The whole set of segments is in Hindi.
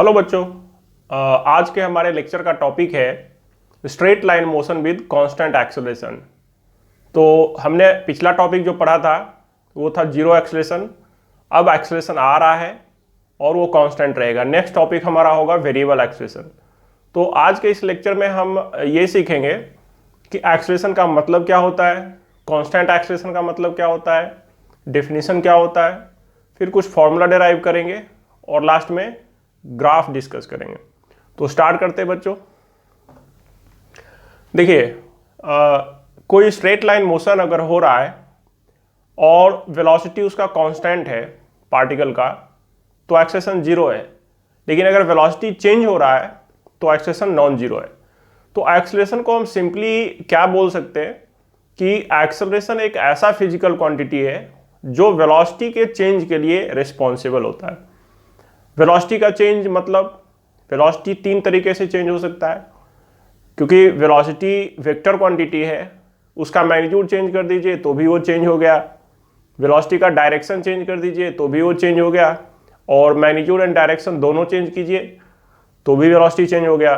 हेलो बच्चों। आज के हमारे लेक्चर का टॉपिक है straight line motion with constant acceleration. तो हमने पिछला टॉपिक जो पढ़ा था वो था जीरो एक्सेलरेशन। अब एक्सेलरेशन आ रहा है और वो कांस्टेंट रहेगा। नेक्स्ट टॉपिक हमारा होगा वेरिएबल एक्सेलरेशन। तो आज के इस लेक्चर में हम ये सीखेंगे कि एक्सेलरेशन का मतलब क्या होता है, कांस्टेंट एक्सेलरेशन का मतलब क्या होता है, डेफिनेशन क्या होता है, फिर कुछ फॉर्मूला डिराइव करेंगे और लास्ट में ग्राफ डिस्कस करेंगे। तो स्टार्ट करते हैं बच्चों। देखिए, कोई स्ट्रेट लाइन मोशन अगर हो रहा है और वेलोसिटी उसका कांस्टेंट है पार्टिकल का, तो एक्सेलरेशन जीरो है। लेकिन अगर वेलोसिटी चेंज हो रहा है तो एक्सेलरेशन नॉन जीरो है। तो एक्सेलरेशन को हम सिंपली क्या बोल सकते हैं कि एक्सेलरेशन एक ऐसा फिजिकल क्वांटिटी है जो वेलोसिटी के चेंज के लिए रिस्पॉन्सिबल होता है। वेलोसिटी का चेंज मतलब वेलोसिटी तीन तरीके से चेंज हो सकता है, क्योंकि वेलोसिटी वेक्टर क्वांटिटी है। उसका मैग्नीट्यूड चेंज कर दीजिए तो भी वो चेंज हो गया, वेलोसिटी का डायरेक्शन चेंज कर दीजिए तो भी वो चेंज हो गया, और मैग्नीट्यूड एंड डायरेक्शन दोनों चेंज कीजिए तो भी वेलोसिटी चेंज हो गया।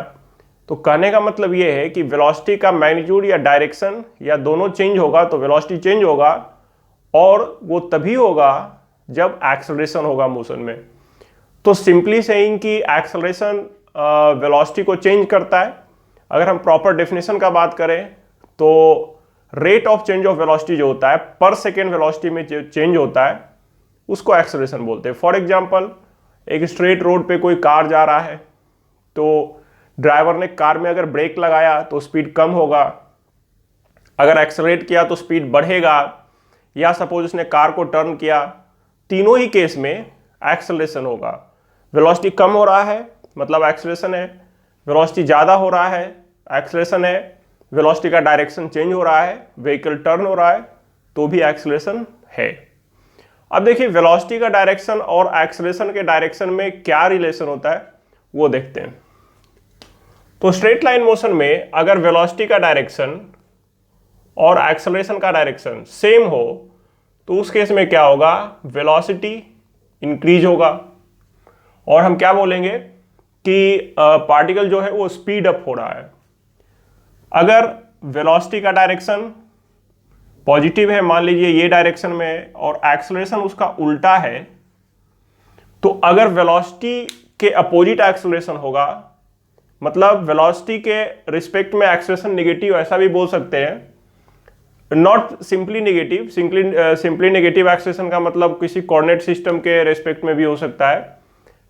तो कहने का मतलब ये है कि वेलोसिटी का मैग्नीट्यूड या डायरेक्शन या दोनों चेंज होगा तो वेलोसिटी चेंज होगा, और वो तभी होगा जब एक्सेलरेशन होगा मोशन में। तो सिंपली सेइंग कि एक्सेलरेशन वेलोसिटी को चेंज करता है। अगर हम प्रॉपर डेफिनेशन का बात करें तो rate of change of velocity जो होता है, पर सेकेंड वेलोसिटी में चेंज होता है, उसको एक्सेलरेशन बोलते हैं। फॉर एग्जांपल, एक स्ट्रेट रोड पे कोई कार जा रहा है, तो ड्राइवर ने कार में अगर ब्रेक लगाया तो स्पीड कम होगा, अगर एक्सेलरेट किया तो स्पीड बढ़ेगा, या सपोज उसने कार को टर्न किया, तीनों ही केस में एक्सेलरेशन होगा। वेलोसिटी कम हो रहा है मतलब एक्सेलरेशन है, वेलोसिटी ज़्यादा हो रहा है एक्सेलरेशन है, वेलोसिटी का डायरेक्शन चेंज हो रहा है, व्हीकल टर्न हो रहा है तो भी एक्सेलरेशन है। अब देखिए, वेलोसिटी का डायरेक्शन और एक्सेलरेशन के डायरेक्शन में क्या रिलेशन होता है वो देखते हैं। तो स्ट्रेट लाइन मोशन में अगर वेलोसिटी का डायरेक्शन और एक्सेलरेशन का डायरेक्शन सेम हो तो उस केस में क्या होगा, वेलोसिटी इंक्रीज होगा और हम क्या बोलेंगे कि पार्टिकल जो है वो स्पीड अप हो रहा है। अगर वेलोसिटी का डायरेक्शन पॉजिटिव है, मान लीजिए ये डायरेक्शन में, और एक्सेलरेशन उसका उल्टा है, तो अगर वेलोसिटी के अपोजिट एक्सेलरेशन होगा, मतलब वेलोसिटी के रिस्पेक्ट में एक्सेलरेशन नेगेटिव, ऐसा भी बोल सकते हैं, not simply negative. Simply negative acceleration का मतलब किसी कोऑर्डिनेट सिस्टम के रिस्पेक्ट में भी हो सकता है।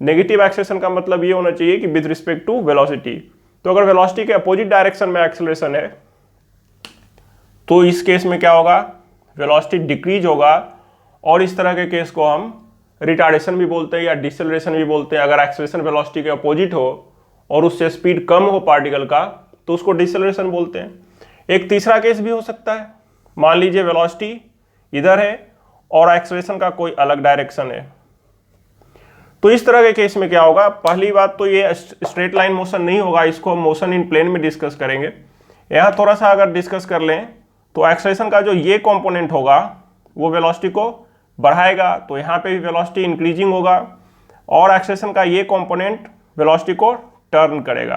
नेगेटिव एक्सेलरेशन का मतलब ये होना चाहिए कि विद रिस्पेक्ट टू वेलोसिटी। तो अगर वेलोसिटी के अपोजिट डायरेक्शन में एक्सेलरेशन है तो इस केस में क्या होगा, वेलोसिटी डिक्रीज होगा, और इस तरह के केस को हम रिटार्डेशन भी बोलते हैं या डिसेलरेशन भी बोलते हैं। अगर एक्सेलरेशन वेलोसिटी के अपोजिट हो और उससे स्पीड कम हो पार्टिकल का तो उसको डिसेलरेशन बोलते हैं। एक तीसरा केस भी हो सकता है, मान लीजिए वेलोसिटी इधर है और एक्सेलरेशन का कोई अलग डायरेक्शन है, तो इस तरह के केस में क्या होगा। पहली बात तो ये स्ट्रेट लाइन मोशन नहीं होगा, इसको हम मोशन इन प्लेन में डिस्कस करेंगे। यहाँ थोड़ा सा अगर डिस्कस कर लें तो एक्सेलरेशन का जो ये कंपोनेंट होगा वो वेलोसिटी को बढ़ाएगा, तो यहाँ पे भी वेलोसिटी इंक्रीजिंग होगा, और एक्सेलरेशन का ये कंपोनेंट वेलोसिटी को टर्न करेगा।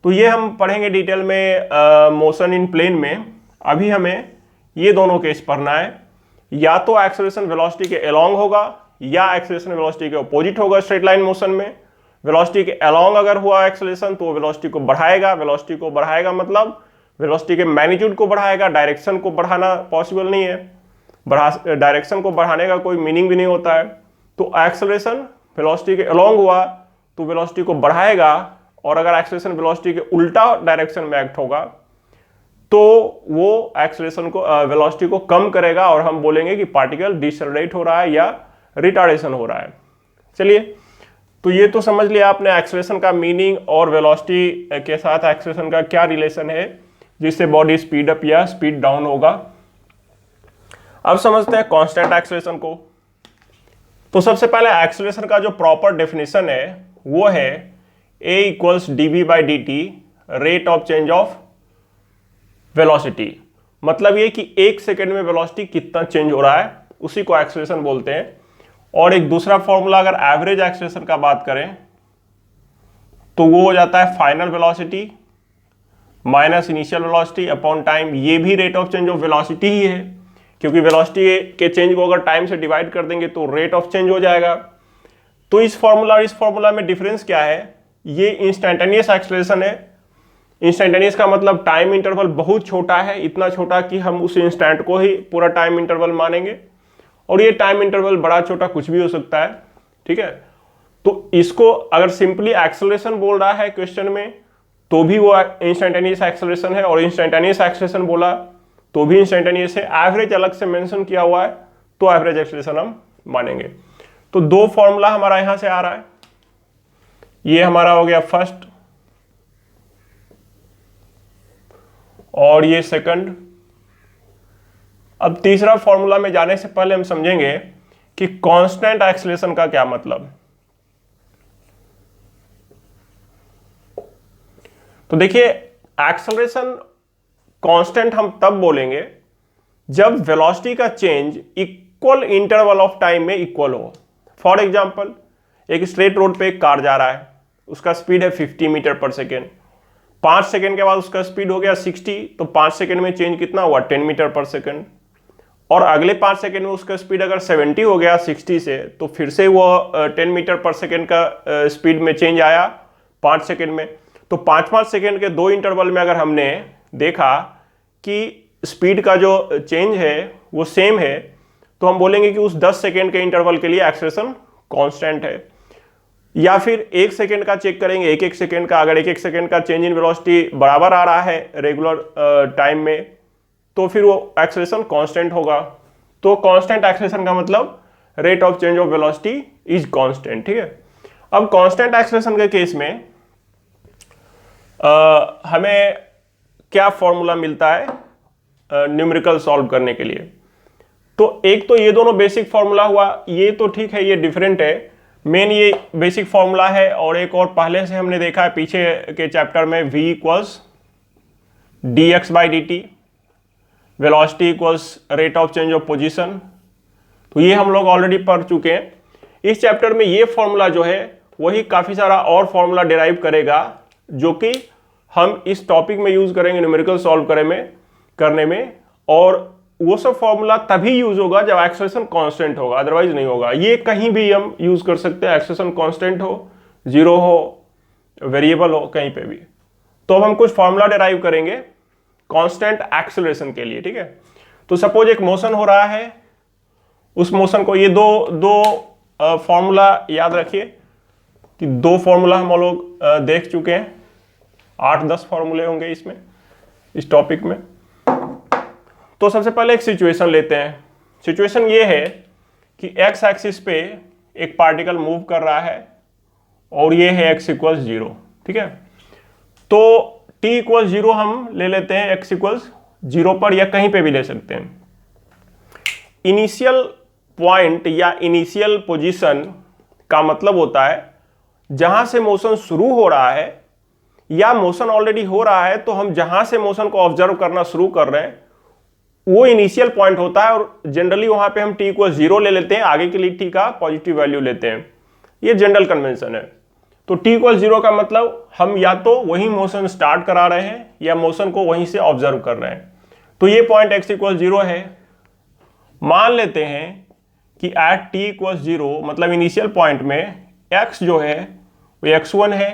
तो ये हम पढ़ेंगे डिटेल में मोशन इन प्लेन में। अभी हमें ये दोनों केस पढ़ना है, या तो एक्सेलरेशन वेलोसिटी के अलोंग होगा या एक्सेलरेशन वेलोसिटी के अपोजिट होगा। स्ट्रेट लाइन मोशन में वेलोसिटी के अलोंग अगर हुआ एक्सेलरेशन तो वेलोसिटी को बढ़ाएगा। वेलोसिटी को बढ़ाएगा मतलब वेलोसिटी के मैग्नीट्यूड को बढ़ाएगा, डायरेक्शन को बढ़ाना पॉसिबल नहीं है, डायरेक्शन को बढ़ाने का कोई मीनिंग भी नहीं होता है। तो एक्सेलरेशन वेलोसिटी के अलोंग हुआ तो वेलोसिटी को बढ़ाएगा, और अगर एक्सेलरेशन वेलोसिटी के उल्टा डायरेक्शन में एक्ट होगा तो वो एक्सेलरेशन को वेलोसिटी को कम करेगा, और हम बोलेंगे कि पार्टिकल डिसेलरेट हो रहा है या रिटार्डेशन हो रहा है। चलिए, तो ये तो समझ लिया आपने एक्सेलरेशन का मीनिंग और वेलोसिटी के साथ एक्सेलरेशन का क्या रिलेशन है जिससे बॉडी स्पीड अप या स्पीड डाउन होगा। अब समझते हैं कांस्टेंट एक्सेलरेशन को। तो सबसे पहले एक्सेलरेशन का जो प्रॉपर डेफिनेशन है वो है a equals dv/dt rate of change of velocity. मतलब ये कि एक सेकेंड में वेलोसिटी कितना चेंज हो रहा है उसी को एक्सेलरेशन बोलते हैं। और एक दूसरा फॉर्मूला, अगर एवरेज एक्सेलरेशन का बात करें तो वो हो जाता है final velocity minus initial velocity upon time. ये भी rate of change of velocity ही है, क्योंकि वेलोसिटी के चेंज को अगर टाइम से डिवाइड कर देंगे तो रेट ऑफ चेंज हो जाएगा। तो इस फॉर्मूला और इस फॉर्मूला में डिफरेंस क्या है? ये इंस्टेंटेनियस एक्सेलरेशन है। इंस्टेंटेनियस का मतलब टाइम इंटरवल बहुत छोटा है, इतना छोटा कि हम उस इंस्टेंट को ही पूरा टाइम इंटरवल मानेंगे, और ये टाइम इंटरवल बड़ा छोटा कुछ भी हो सकता है, ठीक है। तो इसको अगर सिंपली एक्सेलरेशन बोल रहा है क्वेश्चन में तो भी वो इंस्टेंटेनियस एक्सेलरेशन है, और इंस्टेंटेनियस एक्सेलरेशन बोला तो भी इंस्टेंटेनियस है। एवरेज अलग से मेंशन किया हुआ है तो एवरेज एक्सेलरेशन हम मानेंगे। तो दो फॉर्मूला हमारा यहां से आ रहा है, ये हमारा हो गया फर्स्ट और ये सेकंड। अब तीसरा फॉर्मूला में जाने से पहले हम समझेंगे कि कांस्टेंट एक्सेलरेशन का क्या मतलब। तो देखिए, एक्सेलरेशन कांस्टेंट हम तब बोलेंगे जब वेलोसिटी का change equal interval of time में इक्वल हो। फॉर एग्जांपल, एक स्ट्रेट रोड पे एक कार जा रहा है, उसका स्पीड है 50 मीटर पर सेकेंड। 5 सेकेंड के बाद उसका स्पीड हो गया 60, तो 5 सेकेंड में चेंज कितना हुआ? 10 मीटर पर सेकेंड। और अगले 5 सेकेंड में उसका स्पीड अगर 70 हो गया 60 से, तो फिर से वो 10 मीटर पर सेकेंड का स्पीड में चेंज आया 5 सेकेंड में। तो 5-5 सेकेंड के दो इंटरवल में अगर हमने देखा कि स्पीड का जो चेंज है वो सेम है, तो हम बोलेंगे कि उस 10 सेकेंड के इंटरवल के लिए एक्सेलरेशन कांस्टेंट है। या फिर 1 सेकेंड का चेक करेंगे, 1-1 सेकेंड का, अगर 1-1 सेकेंड का चेंज इन वेलोसिटी बराबर आ रहा है रेगुलर टाइम में, तो फिर वो एक्सेलरेशन कांस्टेंट होगा। तो कांस्टेंट एक्सेलरेशन का मतलब rate of change of velocity is constant, ठीक है। अब कांस्टेंट एक्सेलरेशन के केस में हमें क्या फॉर्मूला मिलता है न्यूमेरिकल सॉल्व करने के लिए? तो एक तो ये दोनों बेसिक फॉर्मूला हुआ, ये तो ठीक है, ये डिफरेंट है। मेन ये बेसिक फॉर्मूला है, और एक और पहले से हमने देखा है पीछे के चैप्टर में, v equals dx/dt, velocity equals rate of change of position. तो ये हम लोग ऑलरेडी पढ़ चुके हैं। इस चैप्टर में ये फॉर्मूला जो है वही काफ़ी सारा और फॉर्मूला डिराइव करेगा, जो कि हम इस टॉपिक में यूज़ करेंगे न्यूमेरिकल सॉल्व करने में। और वो सब फॉर्मूला तभी यूज होगा जब एक्सेलरेशन कांस्टेंट होगा, अदरवाइज नहीं होगा। ये कहीं भी हम यूज कर सकते हैं, एक्सेलरेशन कांस्टेंट हो, जीरो हो, वेरिएबल हो, कहीं पे भी। तो अब हम कुछ फॉर्मूला डिराइव करेंगे कांस्टेंट एक्सेलरेशन के लिए, ठीक है। तो सपोज एक मोशन हो रहा है, उस मोशन को, ये दो फॉर्मूला याद रखिए कि दो फॉर्मूला हम लोग देख चुके हैं, 8-10 फॉर्मूले होंगे इसमें, इस टॉपिक में। तो सबसे पहले एक सिचुएशन लेते हैं। सिचुएशन ये है कि एक्स एक्सिस पे एक पार्टिकल मूव कर रहा है और ये है x इक्वल्स 0, ठीक है। तो t इक्वल्स 0 हम ले लेते हैं x इक्वल्स 0 पर, या कहीं पे भी ले सकते हैं। इनिशियल पॉइंट या इनिशियल पोजीशन का मतलब होता है जहां से मोशन शुरू हो रहा है या मोशन ऑलरेडी हो रहा है, तो हम जहां से मोशन को ऑब्जर्व करना शुरू कर रहे हैं वो इनिशियल पॉइंट होता है। और जनरली वहां पे हम t इक्वल 0 ले लेते हैं, आगे के लिए t का पॉजिटिव वैल्यू लेते हैं, ये जनरल कन्वेंशन है। तो t इक्वल 0 का मतलब हम या तो वही मोशन स्टार्ट करा रहे हैं या मोशन को वहीं से ऑब्जर्व कर रहे हैं। तो ये पॉइंट x इक्वल 0 है। मान लेते हैं कि एट t इक्वल 0 मतलब इनिशियल पॉइंट में x जो है वो x1 है,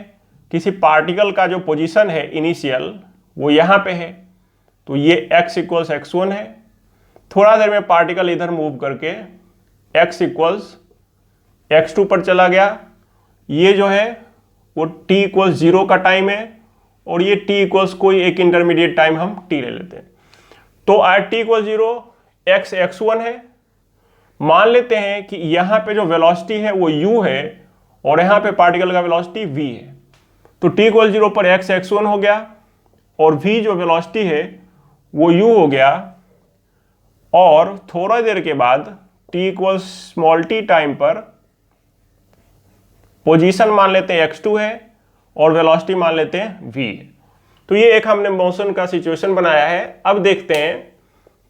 किसी पार्टिकल का जो पोजीशन है इनिशियल वो यहाँ पे है, तो ये x इक्वल्स x1 है। थोड़ा देर में पार्टिकल इधर मूव करके x इक्वल्स x2 पर चला गया। ये जो है वो t इक्वल्स 0 का टाइम है, और ये t इक्वल्स कोई एक इंटरमीडिएट टाइम हम t ले लेते हैं। तो eight t equal 0 x x1 है। मान लेते हैं कि यहाँ पे जो वेलोसिटी है वो u है और यहाँ पे पार्टिकल का वेलोसिटी v है। तो t इक्वल 0 पर x x1 हो गया और v जो वेलोसिटी है वो u हो गया। और थोड़ा देर के बाद t equal small t time पर पोजीशन मान लेते हैं x2 है और वेलोसिटी मान लेते हैं v। तो ये एक हमने मोशन का सिचुएशन बनाया है। अब देखते हैं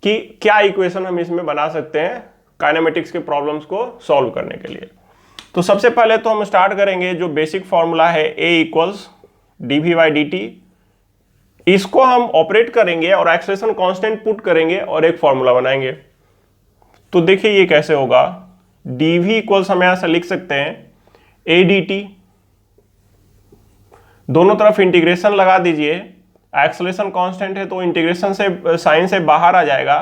कि क्या इक्वेशन हम इसमें बना सकते हैं काइनेमेटिक्स के प्रॉब्लम्स को सॉल्व करने के लिए। तो सबसे पहले तो हम स्टार्ट करेंगे जो बेसिक फॉर्मूला है A इक्वल्स dv/dt, इसको हम ऑपरेट करेंगे और एक्सेलरेशन कांस्टेंट पुट करेंगे और एक फॉर्मूला बनाएंगे। तो देखिए ये कैसे होगा, dv इक्वल्स हम यहां से लिख सकते हैं a dt, दोनों तरफ इंटीग्रेशन लगा दीजिए, एक्सेलरेशन कांस्टेंट है तो इंटीग्रेशन से साइन से बाहर आ जाएगा,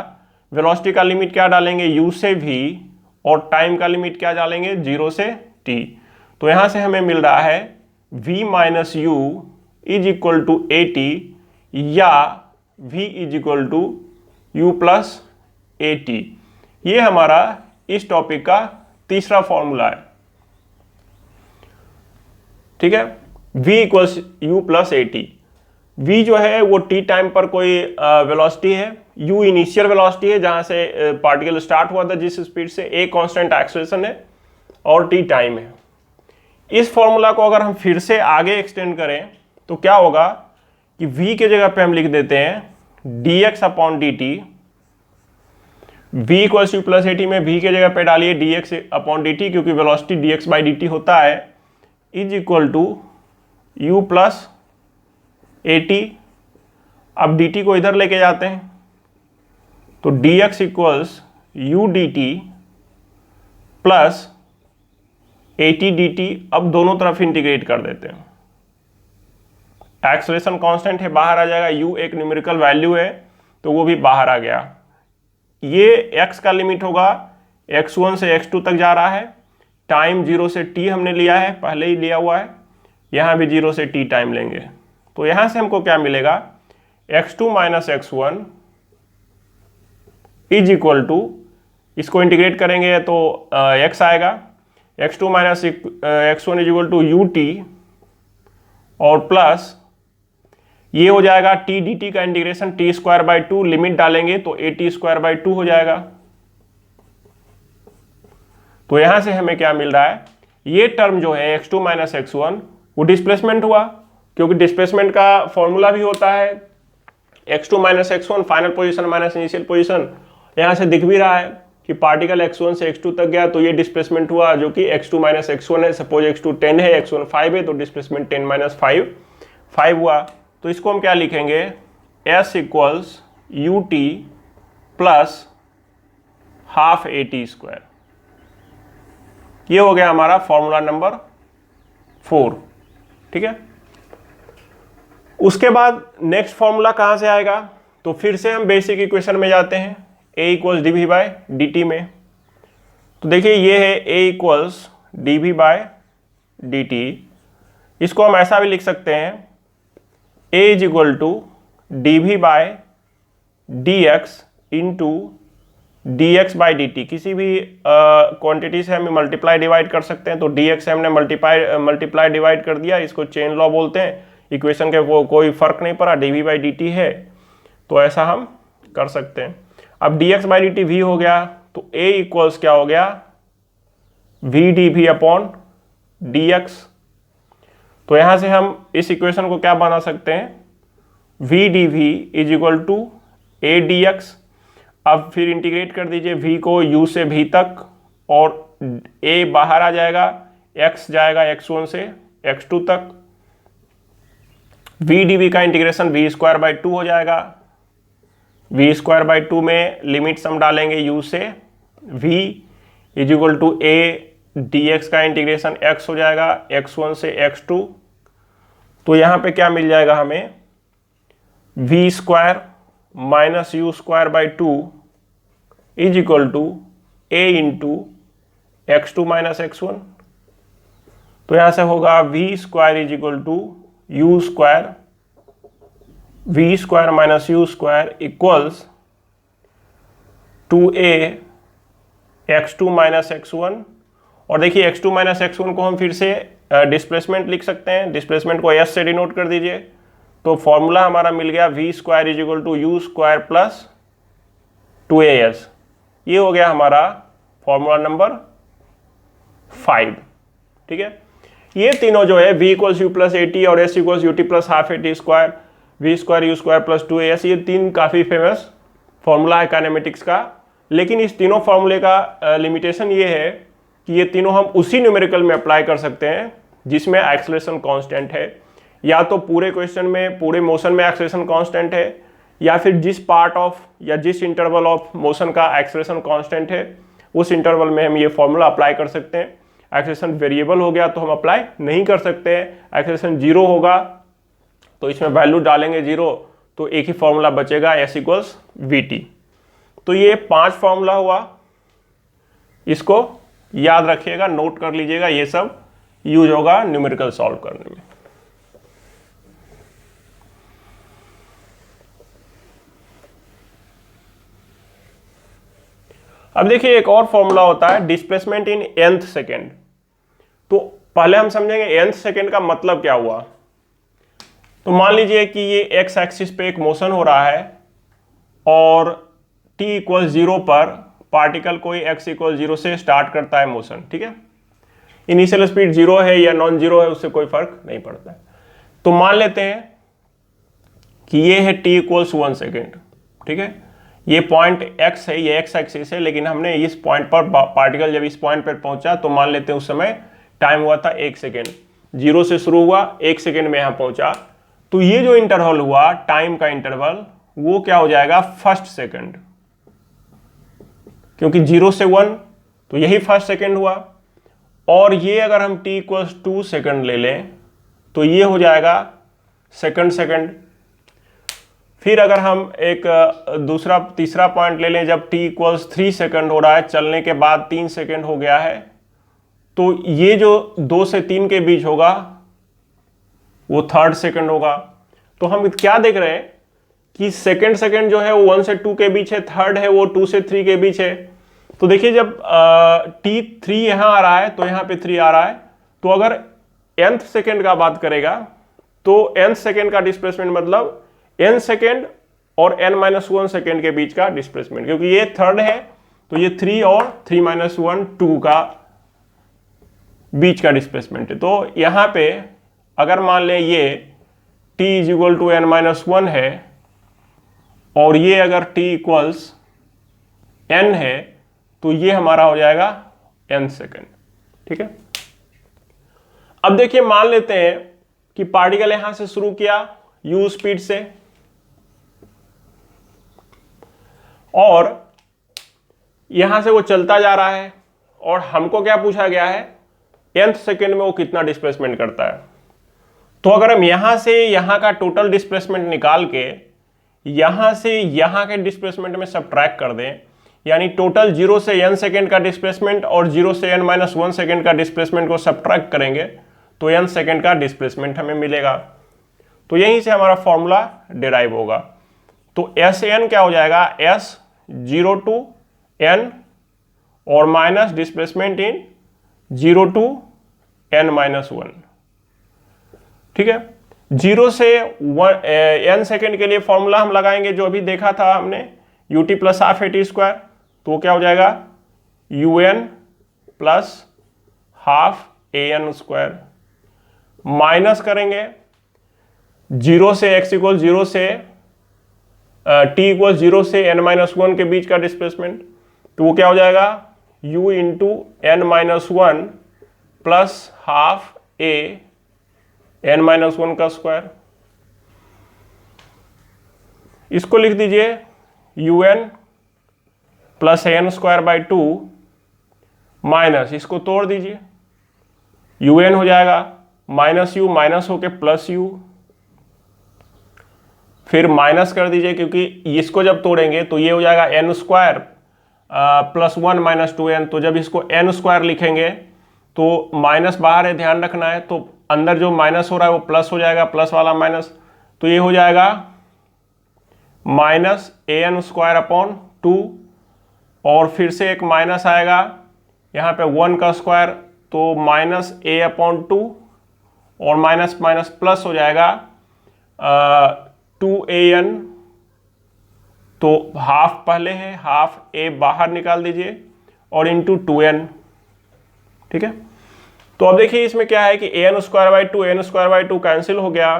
वेलोसिटी का लिमिट क्या डालेंगे u से v, और टाइम का लिमिट क्या डालेंगे 0 से t। तो यहां से हमें मिल रहा है v minus u is equal to a t, या v is equal to u plus a t. ये हमारा इस टॉपिक का तीसरा फॉर्मूला है, ठीक है। v equals u plus a T, v जो है वो t टाइम पर कोई वेलोसिटी है, u इनिशियल वेलोसिटी है जहां से पार्टिकल स्टार्ट हुआ था जिस स्पीड से, a कांस्टेंट एक्सेलरेशन है और t टाइम है। इस फॉर्मूला को अगर हम फिर से आगे एक्सटेंड करें तो क्या होगा कि v के जगह पे हम लिख देते हैं dx upon dt, v equals u plus a t में v के जगह पे डालिए dx अपॉन dt, क्योंकि वेलोसिटी dx बाई dt होता है, is equal to u plus a t. अब dt को इधर लेके जाते हैं तो dx equals u d t plus a t d t. अब दोनों तरफ इंटीग्रेट कर देते हैं, एक्सेलरेशन कांस्टेंट है बाहर आ जाएगा, u एक न्यूमेरिकल वैल्यू है तो वो भी बाहर आ गया। ये x का लिमिट होगा x1 से x2 तक जा रहा है, टाइम 0 से t हमने लिया है, पहले ही लिया हुआ है, यहाँ भी 0 से t टाइम लेंगे। तो यहाँ से हमको क्या मिलेगा, x2 minus x1 is equal to, इसको इंटीग्रेट करेंगे तो x आएगा, x2 minus x1 is equal to u t, और प्लस ये हो जाएगा टी डी टी का integration t square by two, limit डालेंगे तो a t square by two हो जाएगा। तो यहां से हमें क्या मिल रहा है, ये टर्म जो है x2 माइनस x1 वो डिस्प्लेसमेंट हुआ, क्योंकि डिस्प्लेसमेंट का फॉर्मूला भी होता है x2 minus x1 final position minus initial position. यहां से दिख भी रहा है कि पार्टिकल x1 से x2 तक गया तो ये डिस्प्लेसमेंट हुआ, जो कि x2 माइनस x1 है। सपोज x2 10 है, x1 5 है, तो डिस्प्लेसमेंट 10 माइनस 5 हुआ। तो इसको हम क्या लिखेंगे, s equals U T plus half ए टी स्क्वायर। ये हो गया हमारा फॉर्मूला नंबर 4, ठीक है। उसके बाद नेक्स्ट फॉर्मूला कहां से आएगा, तो फिर से हम बेसिक इक्वेशन में जाते हैं, a equals d v by d t में। तो देखिए ये है a equals d v by d t, इसको हम ऐसा भी लिख सकते हैं a is equal to d v by d x into d x by d t. किसी भी क्वांटिटी से हमें मल्टीप्लाई डिवाइड कर सकते हैं, तो डी एक्स से हमने मल्टीप्लाई डिवाइड कर दिया, इसको चेन लॉ बोलते हैं। इक्वेशन के वो कोई फर्क नहीं पड़ा, d v by d t है तो ऐसा हम कर सकते हैं। अब d x by d t v हो गया, तो a इक्वल्स क्या हो गया, v d v upon d x. तो यहां से हम इस इक्वेशन को क्या बना सकते हैं, v d v is equal to a d x. अब फिर इंटीग्रेट कर दीजिए v को u से v तक, और a बाहर आ जाएगा, x जाएगा x1 से x2 तक, v डी वी का integration v square by two हो जाएगा। v स्क्वायर बाई टू में लिमिट्स हम डालेंगे u से v is equal to a d x का इंटीग्रेशन x हो जाएगा x1 से x2। तो यहाँ पे क्या मिल जाएगा हमें, v square minus u square by two is equal to a into x2 minus x1। तो यहाँ से होगा v square is equal to u square, v square minus u square equals 2a x2 minus x1। और देखिए x2 माइनस x1 को हम फिर से डिस्प्लेसमेंट लिख सकते हैं, डिस्प्लेसमेंट को s से डिनोट कर दीजिए। तो फॉर्मूला हमारा मिल गया v square is equal to u square plus 2as। ये हो गया हमारा फॉर्मूला नंबर 5, ठीक है। ये तीनों जो है v equals u plus a T और s equals U T plus half A t square, v square you square plus 2as, ये तीन काफ़ी फेमस फॉर्मूला है काइनेमेटिक्स का। लेकिन इस तीनों फॉर्मूले का लिमिटेशन ये है कि ये तीनों हम उसी न्यूमेरिकल में अप्लाई कर सकते हैं जिसमें एक्सेलरेशन कांस्टेंट है, या तो पूरे क्वेश्चन में पूरे मोशन में एक्सेलरेशन कांस्टेंट है, या फिर जिस पार्ट ऑफ या जिस इंटरवल ऑफ मोशन का एक्सेलरेशन कांस्टेंट है उस इंटरवल में हम ये फॉर्मूला अप्लाई कर सकते हैं। एक्सेलरेशन वेरिएबल हो गया तो हम अप्लाई नहीं कर सकते हैं। एक्सेलरेशन जीरो होगा तो इसमें वैल्यू डालेंगे जीरो, तो एक ही फॉर्मूला बचेगा S इक्वल्स VT। तो ये 5 फॉर्मूला हुआ, इसको याद रखिएगा, नोट कर लीजिएगा, ये सब यूज होगा न्यूमेरिकल सॉल्व करने में। अब देखिए एक और फॉर्मूला होता है डिस्प्लेसमेंट इन nth सेकेंड। तो पहले हम समझेंगे nth सेकेंड का मतलब क्या हुआ। तो मान लीजिए कि ये x एक्सिस पे एक मोशन हो रहा है और t इक्वल 0 पर पार्टिकल कोई x इक्वल 0 से स्टार्ट करता है मोशन, ठीक है। इनिशियल स्पीड 0 है या नॉन जीरो है उससे कोई फर्क नहीं पड़ता है। तो मान लेते हैं कि ये है t इक्वल्स 1 सेकेंड, ठीक है। ये पॉइंट x है, ये x एक्सिस है, लेकिन हमने इस पॉइंट पर पार्टिकल जब इस पॉइंट पर पहुंचा तो मान लेते हैं उस समय टाइम हुआ था 1 सेकेंड। 0 से शुरू हुआ, 1 सेकेंड में यहां पहुंचा, तो ये जो इंटरवल हुआ टाइम का इंटरवल वो क्या हो जाएगा, फर्स्ट सेकेंड, क्योंकि 0 से 1 तो यही फर्स्ट सेकेंड हुआ। और ये अगर हम t इक्वल्स 2 सेकेंड ले लें तो ये हो जाएगा सेकेंड सेकेंड। फिर अगर हम एक तीसरा पॉइंट ले लें जब t इक्वल्स 3 सेकेंड हो रहा है, चलने के बाद 3 सेकेंड हो गया है, तो ये जो 2 से 3 के बीच होगा वो थर्ड सेकेंड होगा। तो हम क्या देख रहे हैं कि सेकेंड सेकेंड जो है वो 1 से 2 के बीच है, थर्ड है वो 2 से 3 के बीच है। तो देखिए जब t3 यहां आ रहा है तो यहां पे 3 आ रहा है, तो अगर nth सेकेंड का बात करेगा तो nth सेकेंड का डिस्प्लेसमेंट मतलब n सेकेंड और n-1 सेकेंड के बीच का डिस्प्लेसमेंट, क्योंकि ये थर्ड है तो ये 3 और 3-1 2 का बीच का डिस्प्लेसमेंट है। तो यहां पे अगर मान लें ये t is equal to n-1 है और ये अगर t इक्वल्स n है तो ये हमारा हो जाएगा n सेकेंड, ठीक है। अब देखिए मान लेते हैं कि पार्टिकल यहां से शुरू किया u स्पीड से और यहां से वो चलता जा रहा है और हमको क्या पूछा गया है, nth सेकेंड में वो कितना डिस्प्लेसमेंट करता है। तो अगर हम यहां से यहां का टोटल डिस्प्लेसमेंट निकाल के यहां से यहां के डिस्प्लेसमेंट में सबट्रैक्ट कर दें, यानी टोटल 0 से n सेकेंड का डिस्प्लेसमेंट और 0 से n-1 सेकेंड का डिस्प्लेसमेंट को सबट्रैक्ट करेंगे तो n सेकेंड का डिस्प्लेसमेंट हमें मिलेगा। तो यहीं से हमारा फॉर्मूला डिराइव होगा। तो Sn क्या हो जाएगा, S 0 to n और minus displacement in 0 to n-1, ठीक है। 0 से n सेकेंड के लिए फॉर्मूला हम लगाएंगे जो अभी देखा था हमने, ut plus half AT square, तो क्या हो जाएगा un plus half an square, minus करेंगे 0 से x इक्वल 0 से t इक्वल 0 से n-1 के बीच का डिस्प्लेसमेंट, तो वो क्या हो जाएगा u into n-1 plus half a n-1 का स्क्वायर। इसको लिख दीजिए un plus n square by 2 minus, इसको तोड़ दीजिए, un हो जाएगा माइनस u माइनस होके प्लस u, फिर माइनस कर दीजिए क्योंकि इसको जब तोड़ेंगे तो ये हो जाएगा n square plus 1 minus 2n। तो जब इसको n स्क्वायर लिखेंगे तो माइनस बाहर है, ध्यान रखना है, तो अंदर जो माइनस हो रहा है वो प्लस हो जाएगा, प्लस वाला माइनस, तो ये हो जाएगा माइनस an स्क्वायर अपॉन 2 और फिर से एक माइनस आएगा यहाँ पे 1 का स्क्वायर, तो माइनस a अपॉन 2 और माइनस माइनस प्लस हो जाएगा 2an, तो हाफ पहले है, हाफ a बाहर निकाल दीजिए और इंटू 2n, ठीक है। तो अब देखिए इसमें क्या है कि an square by 2 n square by 2 cancel हो गया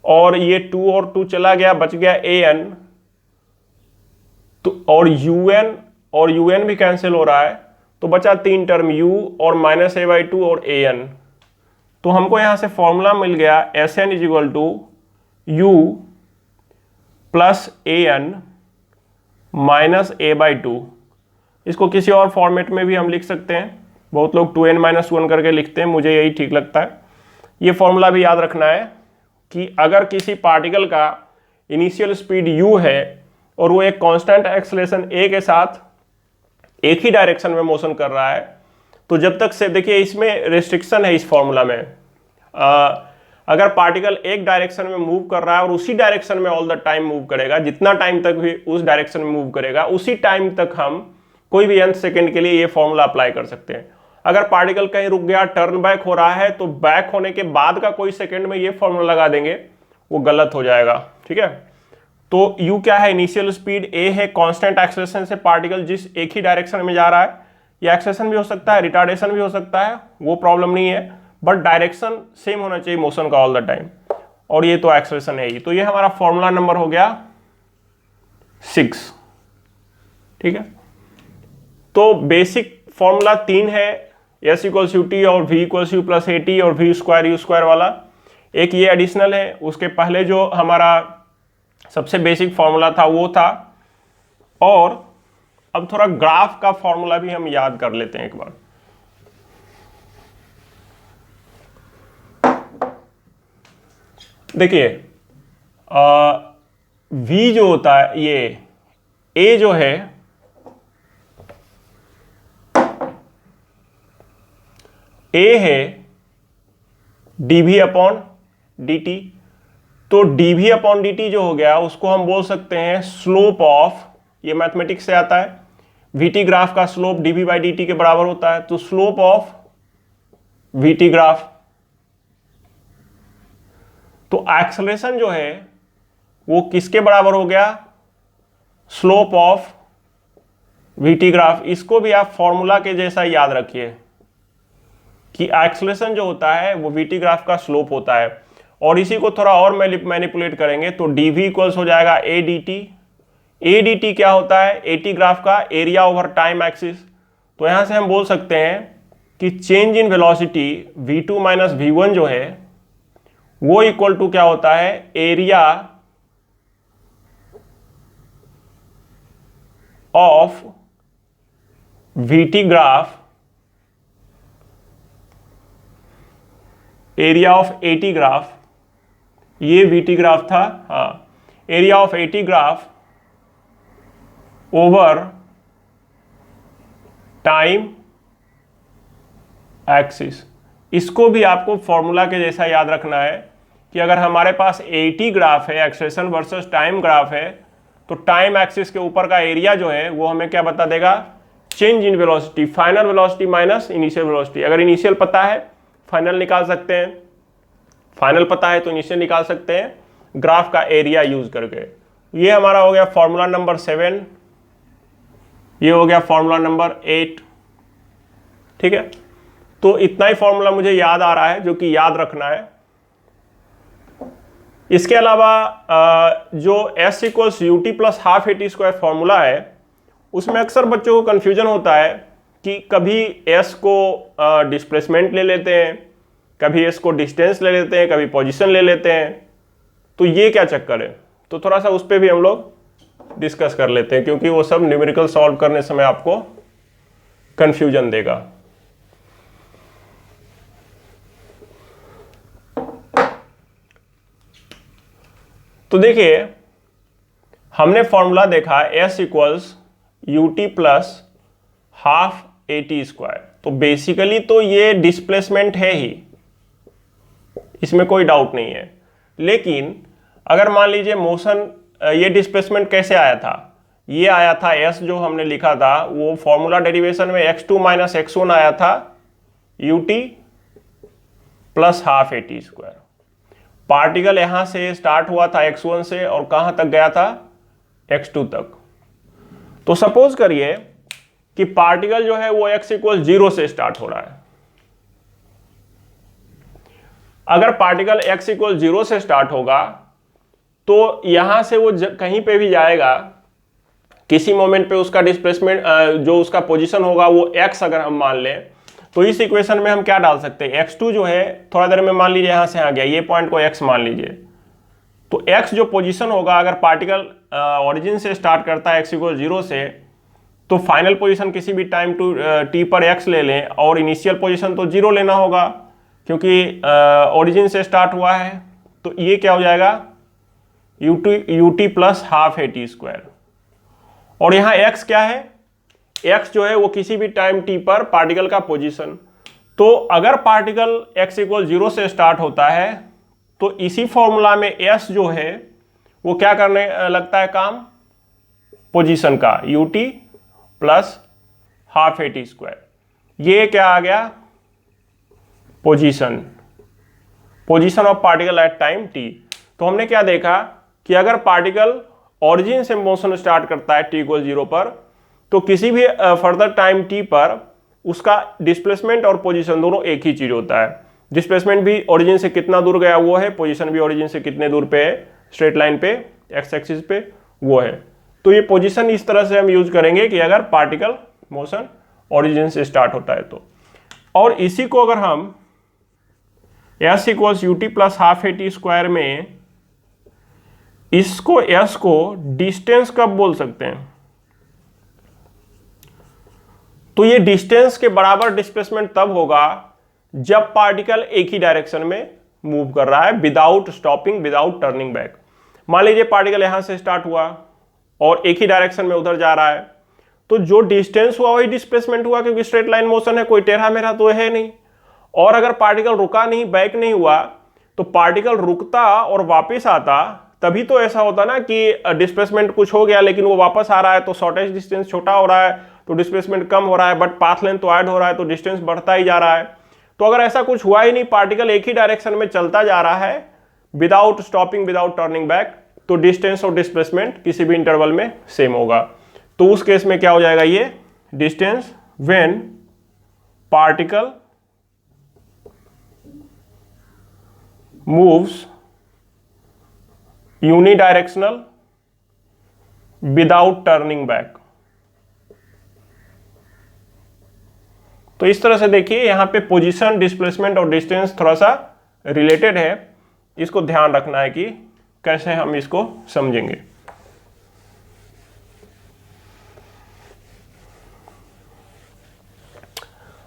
और ये 2 और 2 चला गया, बच गया an, तो और un भी कैंसिल हो रहा है, तो बचा 3 टर्म u और -a/2 और an। तो हमको यहां से फॉर्मूला मिल गया Sn is equal to u plus an minus a/2। इसको किसी और फॉर्मेट में भी हम लिख सकते हैं, बहुत लोग 2n-1 करके लिखते हैं, मुझे यही ठीक लगता है। ये फॉर्मूला भी याद रखना है कि अगर किसी पार्टिकल का इनिशियल स्पीड u है और वो एक कांस्टेंट एक्सेलरेशन a के साथ एक ही डायरेक्शन में मोशन कर रहा है, तो जब तक से, देखिए इसमें रेस्ट्रिक्शन है इस फॉर्मूला में, अगर पार्टिकल एक डायरेक्शन में मूव कर रहा है और उसी डायरेक्शन में ऑल द टाइम मूव करेगा, जितना टाइम तक भी उस डायरेक्शन में मूव करेगा उसी टाइम तक हम कोई भी nth सेकेंड के लिए ये फॉर्मूला अप्लाई कर सकते हैं। अगर पार्टिकल कहीं रुक गया, टर्न बैक हो रहा है, तो बैक होने के बाद का कोई सेकेंड में ये फॉर्मूला लगा देंगे, वो गलत हो जाएगा। ठीक है, तो u क्या है, इनिशियल स्पीड a है, कांस्टेंट एक्सेलरेशन से पार्टिकल जिस एक ही डायरेक्शन में जा रहा है, ये एक्सेलरेशन भी हो सकता है, रिटार्डेशन भी हो सकता है, वो प्रॉब्लम नहीं है, बट डायरेक्शन सेम होना चाहिए मोशन का ऑल द टाइम, और ये तो एक्सेलरेशन है ही। तो ये हमारा फॉर्मूला नंबर हो गया 6। ठीक है, तो बेसिक फॉर्मूला 3 है, S इक्वल्स ut और V equals u plus at और v स्क्वायर u स्क्वायर वाला। एक ये एडिशनल है, उसके पहले जो हमारा सबसे बेसिक फॉर्मूला था वो था। और अब थोड़ा ग्राफ का फॉर्मूला भी हम याद कर लेते हैं एक बार। देखिए V जो होता है, ये A जो है, A है dv/dt। तो dv/dt जो हो गया उसको हम बोल सकते हैं स्लोप ऑफ, ये मैथमेटिक्स से आता है, vt ग्राफ का स्लोप dv/dt के बराबर होता है, तो स्लोप ऑफ vt ग्राफ। तो एक्सेलरेशन जो है वो किसके बराबर हो गया, स्लोप ऑफ vt ग्राफ। इसको भी आप फॉर्मूला के जैसा याद रखिए कि एक्सेलरेशन जो होता है वो vt ग्राफ का स्लोप होता है। और इसी को थोड़ा और मैनिपुलेट करेंगे तो dv इक्वल्स हो जाएगा a dt क्या होता है, at ग्राफ का एरिया ओवर टाइम एक्सिस। तो यहां से हम बोल सकते हैं कि change in velocity v2 minus v1 जो है वो इक्वल टू क्या होता है, area of vt graph, area of at graph, ये vt ग्राफ था, हाँ, area of at graph over time axis. इसको भी आपको फॉर्मूला के जैसा याद रखना है कि अगर हमारे पास at ग्राफ है, एक्सेलरेशन वर्सेस टाइम ग्राफ है, तो टाइम एक्सिस के ऊपर का एरिया जो है वो हमें क्या बता देगा, change in velocity, final velocity minus initial velocity. अगर इनिशियल पता है फाइनल निकाल सकते हैं, फाइनल पता है तो इनिशियल निकाल सकते हैं ग्राफ का एरिया यूज करके। ये हमारा हो गया फॉर्मूला नंबर 7, ये हो गया फॉर्मूला नंबर 8। ठीक है, तो इतना ही फॉर्मूला मुझे याद आ रहा है जो कि याद रखना है। इसके अलावा जो S equals ut plus half at square formula है, उसमें अक्सर बच्चों को कंफ्यूजन होता है कि कभी S को डिस्प्लेसमेंट ले लेते हैं, कभी S को डिस्टेंस ले लेते हैं, कभी पोजीशन ले लेते हैं, तो ये क्या चक्कर है। तो थोड़ा सा उस पर भी हम लोग डिस्कस कर लेते हैं, क्योंकि वो सब न्यूमेरिकल सॉल्व करने समय आपको कंफ्यूजन देगा। तो देखिए हमने फॉर्मूला देखा S equals ut plus half at square. तो बेसिकली तो ये डिस्प्लेसमेंट है ही, इसमें कोई डाउट नहीं है। लेकिन अगर मान लीजिए मोशन, ये डिस्प्लेसमेंट कैसे आया था, ये आया था S जो हमने लिखा था वो फॉर्मूला डेरिवेशन में x2 माइनस x1 आया था ut plus half at square. Particle यहां से स्टार्ट हुआ था x1 से और कहां तक गया था, x2 तक। तो सपोज करिए कि पार्टिकल जो है वो x इक्वल 0 से स्टार्ट हो रहा है। अगर पार्टिकल x इक्वल 0 से स्टार्ट होगा तो यहां से वो कहीं पे भी जाएगा किसी मोमेंट पे उसका डिस्प्लेसमेंट जो उसका पोजीशन होगा वो x अगर हम मान लें, तो इस इक्वेशन में हम क्या डाल सकते हैं, x2 जो है थोड़ा देर में मान लीजिए यहां से आ गया, ये पॉइंट को x मान लीजिए, तो x जो पोजीशन होगा अगर पार्टिकल ओरिजिन से स्टार्ट करता है x = 0 से, तो फाइनल पोजीशन किसी भी टाइम टू t पर x ले लें और इनिशियल पोजीशन तो 0 लेना होगा क्योंकि ओरिजिन से स्टार्ट हुआ है। तो ये क्या हो जाएगा, ut प्लस हाफ है t²। और यहाँ x क्या है, x जो है वो किसी भी टाइम t पर पार्टिकल का पोजीशन। तो अगर पार्टिकल x = 0 से स्टार्ट होता है तो इसी फॉर्मूला में s जो है वो क्या करने लगता है काम, पोजीशन का, ut प्लस हाफ है t²। ये क्या आ गया, position of particle at time t। तो हमने क्या देखा कि अगर पार्टिकल ओरिजिन से मोशन स्टार्ट करता है t = 0 पर, तो किसी भी फर्दर टाइम t पर उसका डिस्प्लेसमेंट और पोजीशन दोनों एक ही चीज होता है। डिस्प्लेसमेंट भी ओरिजिन से कितना दूर गया वो है, पोजीशन भी ओरिजिन से कितने दूर पे है, स्ट्रेट लाइन पे एक्स एक्सिस पे वो है। तो ये पोजीशन इस तरह से हम यूज करेंगे कि अगर पार्टिकल मोशन ओरिजिन से स्टार्ट होता है तो। और इसी को अगर हम s = ut प्लस हाफ है t² में इसको s को डिस्टेंस कब बोल सकते हैं, तो ये डिस्टेंस के बराबर डिस्प्लेसमेंट तब होगा जब पार्टिकल एक ही डायरेक्शन में मूव कर रहा है without stopping, without turning back. मान लीजिए पार्टिकल यहां से स्टार्ट हुआ और एक ही डायरेक्शन में उधर जा रहा है, तो जो डिस्टेंस हुआ वही डिस्प्लेसमेंट हुआ क्योंकि स्ट्रेट लाइन मोशन है, कोई टेढ़ा मेढ़ा तो है नहीं। और अगर पार्टिकल रुका नहीं, बैक नहीं हुआ, तो पार्टिकल रुकता और वापस आता तभी तो ऐसा होता ना कि डिस्प्लेसमेंट कुछ हो गया लेकिन वो वापस आ रहा है, तो शॉर्टेज डिस्टेंस छोटा हो रहा है तो डिस्प्लेसमेंट कम हो रहा है, बट पाथ लेंथ तो ऐड हो रहा है तो डिस्टेंस बढ़ता ही जा रहा है। तो अगर ऐसा कुछ हुआ ही नहीं, पार्टिकल एक ही डायरेक्शन में चलता जा रहा है without stopping, without turning back, तो डिस्टेंस और डिस्प्लेसमेंट किसी भी इंटरवल में सेम होगा। तो उस केस में क्या हो जाएगा, ये distance when particle moves unidirectional without turning back. तो इस तरह से देखिए यहां पे पोजीशन, डिस्प्लेसमेंट और डिस्टेंस थोड़ा सा रिलेटेड है, इसको ध्यान रखना है कि कैसे हम इसको समझेंगे।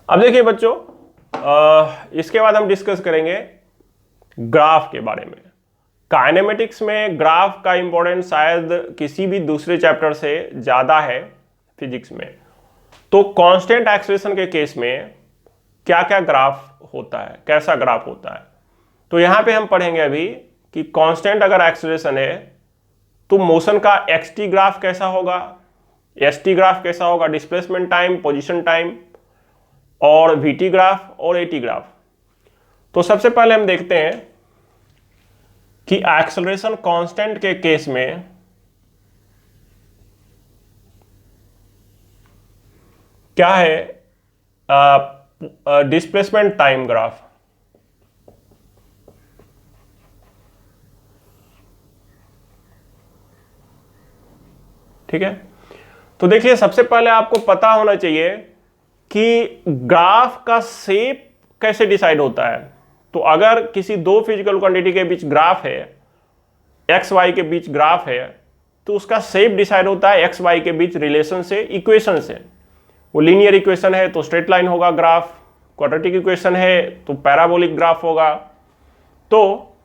अब देखिए बच्चों, इसके बाद हम डिस्कस करेंगे ग्राफ के बारे में। काइनेमेटिक्स में ग्राफ का इंपॉर्टेंस शायद किसी भी दूसरे चैप्टर से ज्यादा है फिजिक्स में। तो कांस्टेंट एक्सेलरेशन के केस में क्या क्या ग्राफ होता है, कैसा ग्राफ होता है, तो यहां पे हम पढ़ेंगे अभी कि कांस्टेंट अगर एक्सेलरेशन है तो मोशन का xt ग्राफ कैसा होगा, st ग्राफ कैसा होगा, डिस्प्लेसमेंट टाइम, पोजीशन टाइम, और vt ग्राफ और at ग्राफ। तो सबसे पहले हम देखते हैं कि एक्सेलरेशन कांस्टेंट के केस में क्या है, डिस्प्लेसमेंट टाइम ग्राफ। ठीक है, तो देखिए सबसे पहले आपको पता होना चाहिए कि ग्राफ का शेप कैसे डिसाइड होता है। तो अगर किसी दो फिजिकल क्वांटिटी के बीच ग्राफ है, एक्स वाई के बीच ग्राफ है, तो उसका शेप डिसाइड होता है एक्स वाई के बीच रिलेशन से, इक्वेशन से। वो लीनियर इक्वेशन है तो स्ट्रेट लाइन होगा ग्राफ, क्वाड्रेटिक इक्वेशन है तो पैराबोलिक ग्राफ होगा। तो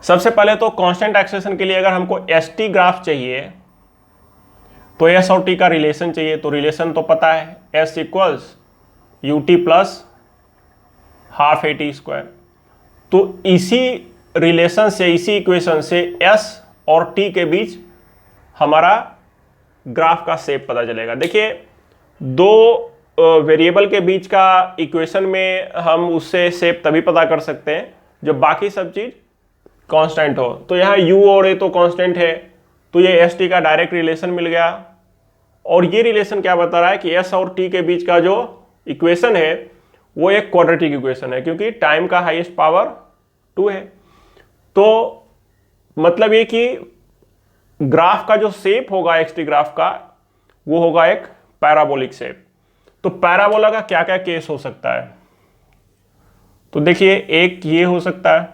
सबसे पहले तो कांस्टेंट एक्सेलरेशन के लिए अगर हमको st ग्राफ चाहिए तो s और t का रिलेशन चाहिए। तो रिलेशन तो पता है, s = ut प्लस हाफ है t²। तो इसी रिलेशन से, इसी इक्वेशन से s और t के बीच हमारा ग्राफ का शेप पता चलेगा। देखिए दो वेरिएबल के बीच का इक्वेशन में हम उससे शेप तभी पता कर सकते हैं जब बाकी सब चीज कांस्टेंट हो। तो यहाँ u और a तो कांस्टेंट है, तो ये st का डायरेक्ट रिलेशन मिल गया। और ये रिलेशन क्या बता रहा है कि s और t के बीच का जो इक्वेशन है वो एक क्वाड्रेटिक इक्वेशन है क्योंकि टाइम का हाईएस्ट पावर 2 है। तो मतलब ये कि ग्राफ का जो शेप होगा एक्स टी ग्राफ का, वो होगा एक पैराबोलिक शेप। तो पैराबोला का क्या क्या केस हो सकता है? तो देखिए, एक ये हो सकता है,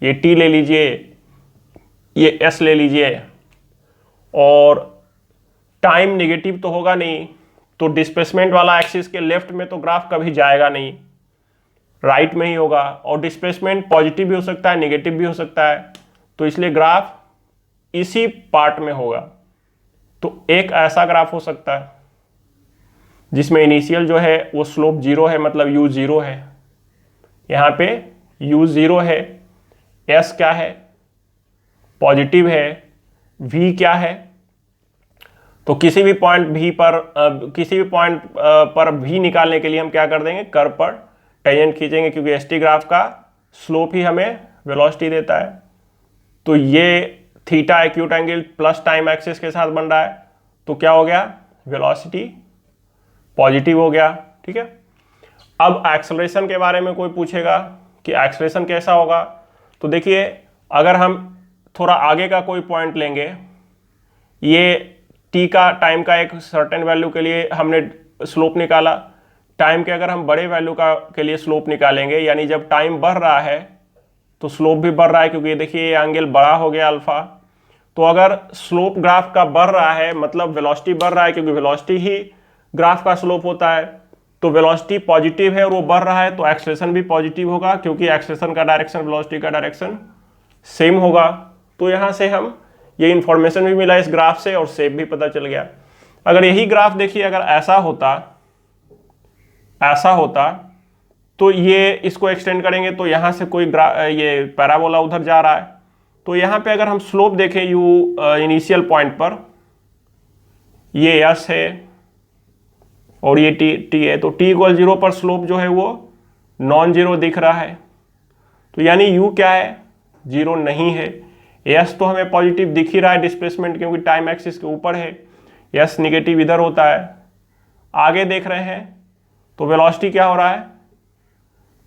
ये टी ले लीजिए, ये एस ले लीजिए, और टाइम नेगेटिव तो होगा नहीं, तो डिस्प्लेसमेंट वाला एक्सिस के लेफ्ट में तो ग्राफ कभी जाएगा नहीं, राइट में ही होगा। और डिस्प्लेसमेंट पॉजिटिव भी हो सकता है, नेगेटिव भी हो सकता है, तो इसलिए ग्राफ इसी पार्ट में होगा। तो एक ऐसा ग्राफ हो सकता है जिसमें इनिशियल जो है वो स्लोप जीरो है, मतलब यू जीरो है, यहाँ पे यू जीरो है, एस क्या है, पॉजिटिव है, वी क्या है। तो किसी भी पॉइंट भी पर भी निकालने के लिए हम क्या कर देंगे, कर्व पर टेंजेंट खींचेंगे, क्योंकि एस टी ग्राफ का स्लोप ही हमें वेलोसिटी देता है। तो ये theta acute angle plus time axis के साथ बन रहा है, तो क्या हो गया, वेलोसिटी पॉजिटिव हो गया। ठीक है, अब एक्सेलरेशन के बारे में कोई पूछेगा कि एक्सेलरेशन कैसा होगा, तो देखिए, अगर हम थोड़ा आगे का कोई पॉइंट लेंगे, ये टी का टाइम का एक सर्टेन वैल्यू के लिए हमने स्लोप निकाला, टाइम के अगर हम बड़े वैल्यू का के लिए स्लोप निकालेंगे, यानी जब टाइम बढ़ रहा है तो स्लोप भी बढ़ रहा है, क्योंकि देखिए ये एंगल बड़ा हो गया अल्फा। तो अगर स्लोप ग्राफ का बढ़ रहा है मतलब वेलोसिटी बढ़ रहा है, क्योंकि वेलोसिटी ही ग्राफ का स्लोप होता है, तो वेलोसिटी पॉजिटिव है और वो बढ़ रहा है, तो एक्सेलरेशन भी पॉजिटिव होगा, क्योंकि एक्सेलरेशन का डायरेक्शन वेलोसिटी का डायरेक्शन सेम होगा। तो यहाँ से हम ये इंफॉर्मेशन भी मिला इस ग्राफ से, और शेप भी पता चल गया। अगर यही ग्राफ देखिए, अगर ऐसा होता तो ये इसको एक्सटेंड करेंगे, तो यहाँ से कोई ये पैराबोला उधर जा रहा है, तो यहाँ पे अगर हम स्लोप देखें यू इनिशियल पॉइंट पर, ये एस है और ये टी है, तो टी इक्वल जीरो पर स्लोप जो है वो नॉन जीरो दिख रहा है, तो यानी यू क्या है, जीरो नहीं है। एस तो हमें पॉजिटिव दिख ही रहा है डिस्प्लेसमेंट, क्योंकि टाइम एक्सिस के ऊपर है, एस निगेटिव इधर होता है। आगे देख रहे हैं तो वेलोसिटी क्या हो रहा है,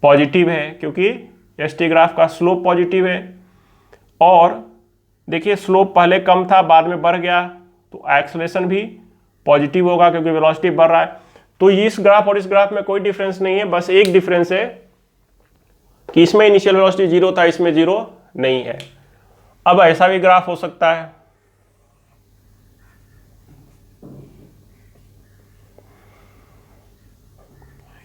पॉजिटिव है, क्योंकि एस टी ग्राफ का स्लोप पॉजिटिव है। और देखिए, स्लोप पहले कम था, बाद में बढ़ गया, तो एक्सेलरेशन भी पॉजिटिव होगा, क्योंकि वेलोसिटी बढ़ रहा है। तो इस ग्राफ और इस ग्राफ में कोई डिफरेंस नहीं है, बस एक डिफरेंस है कि इसमें इनिशियल वेलोसिटी जीरो था, इसमें जीरो नहीं है। अब ऐसा भी ग्राफ हो सकता है,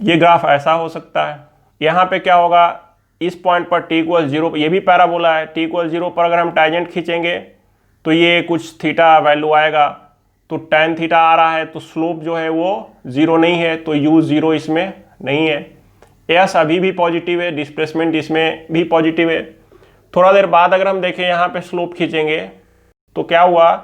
ये ग्राफ ऐसा हो सकता है। यहां पे क्या होगा, इस पॉइंट पर टी इक्वल जीरो, ये भी पैराबोला है, टी इक्वल जीरो पर अगर हम टेंजेंट खींचेंगे तो ये कुछ थीटा वैल्यू आएगा, तो tan थीटा आ रहा है, तो स्लोप जो है वो जीरो नहीं है, तो u जीरो इसमें नहीं है। एस अभी भी पॉजिटिव है, डिस्प्लेसमेंट इसमें भी पॉजिटिव है। थोड़ा देर बाद अगर हम देखें यहाँ पे स्लोप खींचेंगे, तो क्या हुआ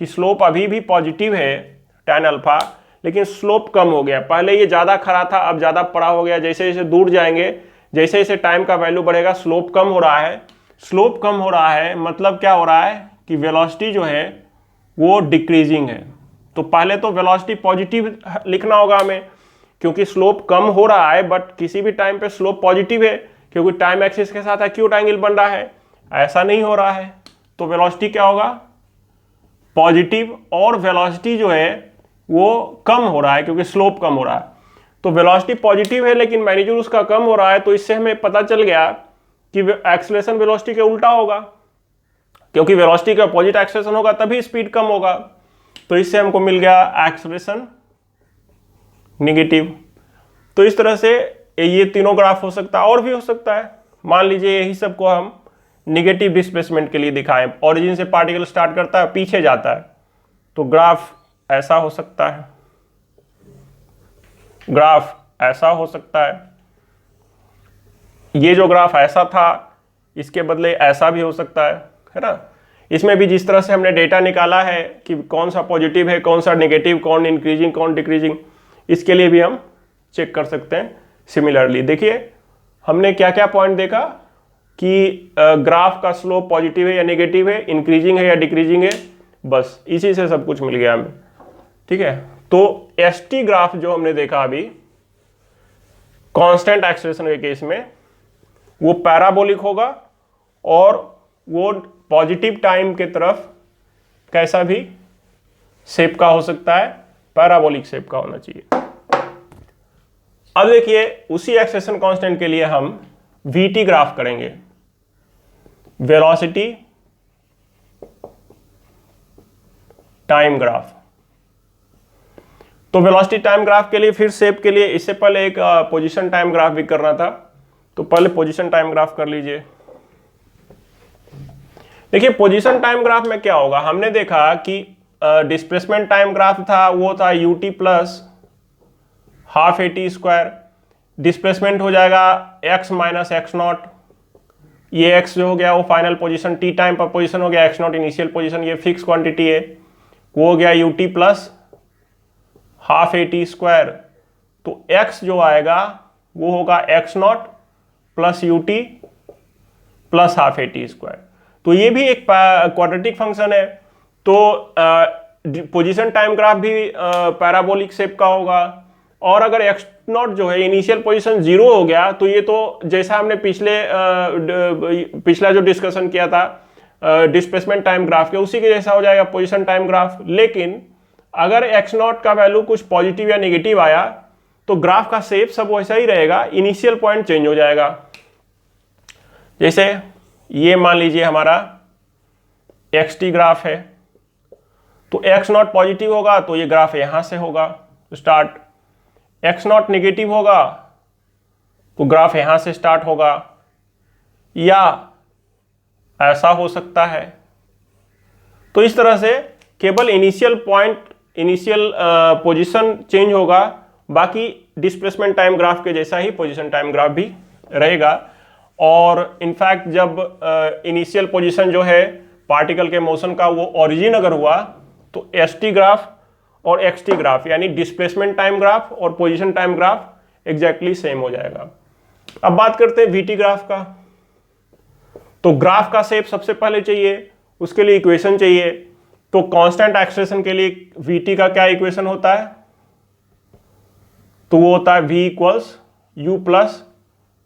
कि स्लोप अभी भी पॉजिटिव है tan अल्फा, लेकिन स्लोप कम हो गया। पहले ये ज़्यादा खड़ा था, अब ज़्यादा बड़ा हो गया। जैसे जैसे दूर जाएंगे, जैसे जैसे टाइम का वैल्यू बढ़ेगा, स्लोप कम हो रहा है। स्लोप कम हो रहा है मतलब क्या हो रहा है कि वेलोसिटी जो है वो डिक्रीजिंग है। तो पहले तो वेलोसिटी पॉजिटिव लिखना होगा हमें, क्योंकि स्लोप कम हो रहा है, बट किसी भी टाइम पे स्लोप पॉजिटिव है, क्योंकि टाइम एक्सिस के साथ एक्यूट एंगल बन रहा है। ऐसा नहीं हो रहा है, तो वेलोसिटी क्या होगा, पॉजिटिव, और वेलोसिटी जो है वो कम हो रहा है, क्योंकि स्लोप कम हो रहा है। तो वेलोसिटी पॉजिटिव है लेकिन मैग्नीट्यूड उसका कम हो रहा है, तो इससे हमें पता चल गया कि एक्सेलरेशन वेलोसिटी के उल्टा होगा, क्योंकि वेलोसिटी का अपोजिट एक्सेलरेशन होगा तभी स्पीड कम होगा। तो इससे हमको मिल गया एक्सेलरेशन नेगेटिव। तो इस तरह से ये तीनों ग्राफ हो सकता है, और भी हो सकता है। मान लीजिए यही सब को हम नेगेटिव डिस्प्लेसमेंट के लिए दिखाएं, ओरिजिन से पार्टिकल स्टार्ट करता है, पीछे जाता है, तो ग्राफ ऐसा हो सकता है, ग्राफ ऐसा हो सकता है। ये जो ग्राफ ऐसा था, इसके बदले ऐसा भी हो सकता है ना। इसमें भी जिस तरह से हमने डेटा निकाला है कि कौन सा पॉजिटिव है, कौन सा नेगेटिव, कौन इंक्रीजिंग कौन डिक्रीजिंग, इसके लिए भी हम चेक कर सकते हैं। सिमिलरली देखिए, हमने क्या क्या पॉइंट देखा कि ग्राफ का स्लोप पॉजिटिव है या नेगेटिव है, इंक्रीजिंग है या डिक्रीजिंग है, बस इसी से सब कुछ मिल गया हमें। ठीक है, तो एस टी ग्राफ जो हमने देखा अभी कांस्टेंट एक्सेलरेशन के केस में, वो पैराबोलिक होगा और वो पॉजिटिव टाइम के तरफ कैसा भी शेप का हो सकता है, पैराबोलिक शेप का होना चाहिए। अब देखिए उसी एक्सेलेरेशन कांस्टेंट के लिए हम VT ग्राफ करेंगे, वेलोसिटी टाइम ग्राफ। तो वेलोसिटी टाइम ग्राफ के लिए फिर शेप के लिए इससे पहले एक पोजीशन टाइम ग्राफ भी करना था, तो पहले पोजीशन टाइम ग्राफ कर लीजिए। देखिए पोजीशन टाइम ग्राफ में क्या होगा, हमने देखा कि डिस्प्लेसमेंट टाइम ग्राफ था, वो था ut plus half AT square. Displacement हो जाएगा x माइनस एक्स नॉट, ये x जो हो गया वो फाइनल पोजीशन, t टाइम पर पोजीशन हो गया, x नॉट इनिशियल पोजीशन, ये फिक्स क्वांटिटी है, वो हो गया ut plus half AT square. तो x जो आएगा वो होगा x not plus ut plus half AT square. तो ये भी एक क्वाड्रेटिक फंक्शन है। तो पोजीशन टाइम ग्राफ भी पैराबोलिक शेप का होगा। और अगर x नॉट जो है इनिशियल पोजीशन 0 हो गया तो ये तो जैसा हमने पिछला जो डिस्कशन किया था डिस्प्लेसमेंट टाइम ग्राफ के, उसी के जैसा हो जाएगा पोजीशन टाइम ग्राफ। लेकिन अगर x नॉट का वैल्यू कुछ पॉजिटिव या नेगेटिव आया तो ग्राफ का शेप सब वैसा ही रहेगा, इनिशियल पॉइंट चेंज हो जाएगा। जैसे ये मान लीजिए हमारा xt ग्राफ है, तो x नॉट पॉजिटिव होगा तो ये ग्राफ यहां से होगा स्टार्ट, x नॉट नेगेटिव होगा तो ग्राफ यहां से स्टार्ट होगा, या ऐसा हो सकता है। तो इस तरह से केवल initial point, initial position change होगा, बाकी डिस्प्लेसमेंट टाइम ग्राफ के जैसा ही पोजीशन टाइम ग्राफ भी रहेगा। और इनफैक्ट जब इनिशियल पोजीशन जो है पार्टिकल के मोशन का वो ओरिजिन अगर हुआ तो st ग्राफ और xt ग्राफ यानी डिस्प्लेसमेंट टाइम ग्राफ और position time graph exactly same हो जाएगा। अब बात करते हैं VT ग्राफ का। तो ग्राफ का शेप सबसे पहले चाहिए, उसके लिए इक्वेशन चाहिए। तो कांस्टेंट एक्सेलेरेशन के लिए VT का क्या इक्वेशन होता है, तो वो होता है v equals u plus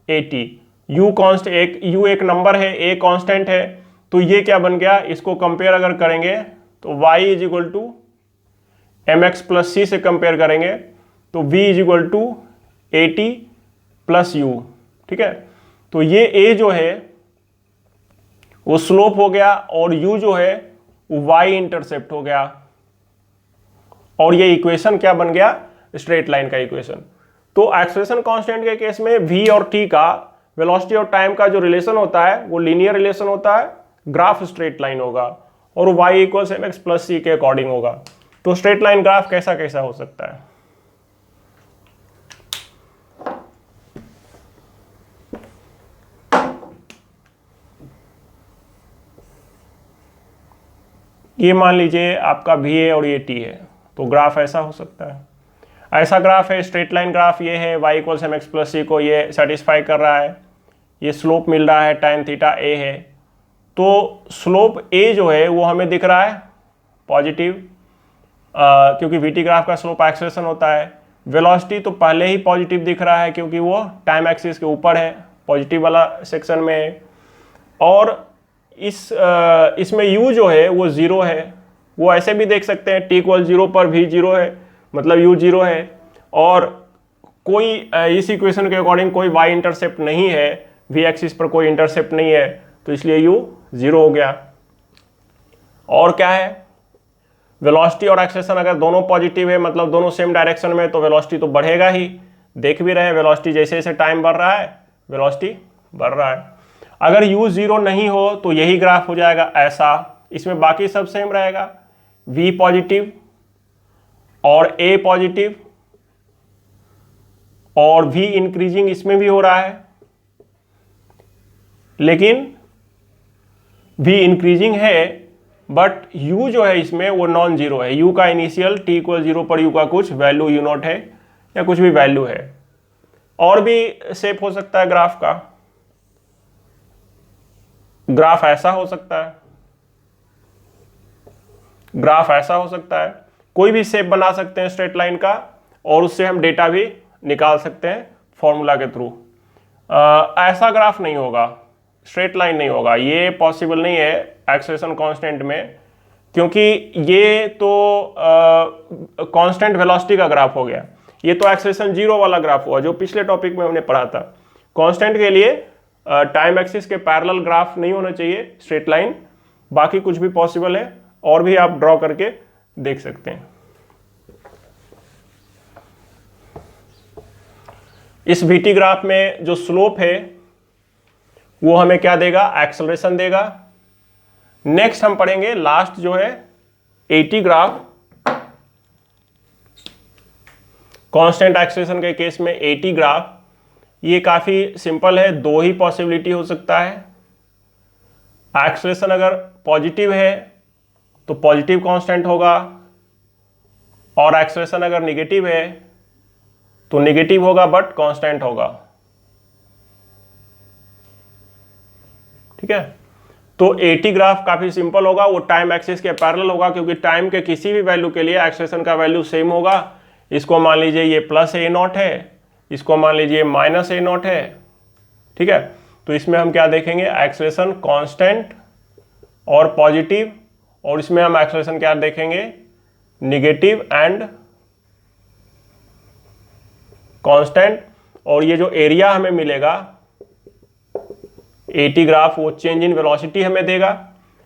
AT। u एक नंबर है, a कांस्टेंट है, तो ये क्या बन गया, इसको कंपेयर अगर करेंगे तो y is equal to mx plus c से कंपेयर करेंगे तो v is equal to AT plus u। ठीक है, तो ये a जो है वो स्लोप हो गया और u जो है वो y इंटरसेप्ट हो गया, और ये इक्वेशन क्या बन गया, स्ट्रेट लाइन का इक्वेशन। तो एक्सेलरेशन कांस्टेंट के केस में v और t का वेलोसिटी और टाइम का जो रिलेशन होता है वो लीनियर रिलेशन होता है, ग्राफ स्ट्रेट लाइन होगा और y equals mx plus c के अकॉर्डिंग होगा। तो स्ट्रेट लाइन ग्राफ कैसा कैसा हो सकता है, ये मान लीजिए आपका VA और ये T है, तो ग्राफ ऐसा हो सकता है। ऐसा ग्राफ है स्ट्रेट लाइन ग्राफ, ये है y equals mx plus c को ये सेटिस्फाई कर रहा है, ये स्लोप मिल रहा है tan थीटा a है। तो स्लोप a जो है वो हमें दिख रहा है पॉजिटिव, क्योंकि VT ग्राफ का स्लोप एक्सेलरेशन होता है। वेलोसिटी तो पहले ही पॉजिटिव दिख रहा है क्योंकि वो टाइम एक्सिस के ऊपर है, पॉजिटिव वाला सेक्शन में है। और इसमें u जो है वो 0 है, वो ऐसे भी देख सकते हैं t इक्वल 0 पर v 0 है, मतलब u 0 है, और कोई इस इक्वेशन के अकॉर्डिंग कोई y इंटरसेप्ट नहीं है, v एक्सिस पर कोई इंटरसेप्ट नहीं है, तो इसलिए u 0 हो गया। और क्या है, वेलोसिटी और एक्सेलरेशन अगर दोनों पॉजिटिव है, मतलब दोनों सेम डायरेक्शन में, तो वेलोसिटी तो बढ़ेगा ही। देख भी रहे हैं वेलोसिटी जैसे जैसे टाइम बढ़ रहा है वेलोसिटी बढ़ रहा है। अगर u 0 नहीं हो तो यही ग्राफ हो जाएगा ऐसा, इसमें बाकी सब सेम रहेगा, v पॉजिटिव और a पॉजिटिव और v इंक्रीजिंग इसमें भी हो रहा है, लेकिन v इंक्रीजिंग है बट u जो है इसमें वो नॉन जीरो है। u का इनिशियल t इक्वल 0 पर u का कुछ वैल्यू u नॉट है या कुछ भी वैल्यू है। और भी शेप हो सकता है ग्राफ का, ग्राफ ऐसा हो सकता है, ग्राफ ऐसा हो सकता है, कोई भी शेप बना सकते हैं स्ट्रेट लाइन का, और उससे हम डेटा भी निकाल सकते हैं फॉर्मूला के थ्रू। ऐसा ग्राफ नहीं होगा, स्ट्रेट लाइन नहीं होगा, ये पॉसिबल नहीं है एक्सेलरेशन कांस्टेंट में क्योंकि ये तो कांस्टेंट वेलोसिटी का ग्राफ हो गया, ये तो एक्सेलरेशन जीरो वाला ग्राफ हुआ जो पिछले टॉपिक में हमने पढ़ा था। कांस्टेंट के लिए टाइम एक्सिस के पैरेलल ग्राफ नहीं होना चाहिए, स्ट्रेट लाइन, बाकी कुछ भी पॉसिबल है और भी आप ड्रॉ करके देख सकते हैं। इस VT ग्राफ में जो स्लोप है वो हमें क्या देगा, एक्सेलरेशन देगा। नेक्स्ट हम पढ़ेंगे लास्ट जो है AT ग्राफ। कांस्टेंट एक्सेलरेशन के केस में AT ग्राफ, ये काफी सिंपल है, दो ही पॉसिबिलिटी हो सकता है। एक्सेलरेशन अगर पॉजिटिव है तो पॉजिटिव कांस्टेंट होगा, और एक्सेलरेशन अगर निगेटिव है तो निगेटिव होगा बट कांस्टेंट होगा। ठीक है, तो AT ग्राफ काफी सिंपल होगा, वो टाइम एक्सिस के पैरेलल होगा, क्योंकि टाइम के किसी भी वैल्यू के लिए एक्सेलरेशन का वैल्यू सेम होगा। इसको मान लीजिए ये प्लस A0 है, इसको मान लीजिए माइनस A0 है। ठीक है, तो इसमें हम क्या देखेंगे, एक्सेलरेशन कांस्टेंट और पॉजिटिव, और इसमें हम एक्सेलरेशन क्या देखेंगे, निगेटिव एंड कांस्टेंट। और ये जो एरिया हमें मिलेगा AT ग्राफ, वो चेंज इन वेलोसिटी हमें देगा।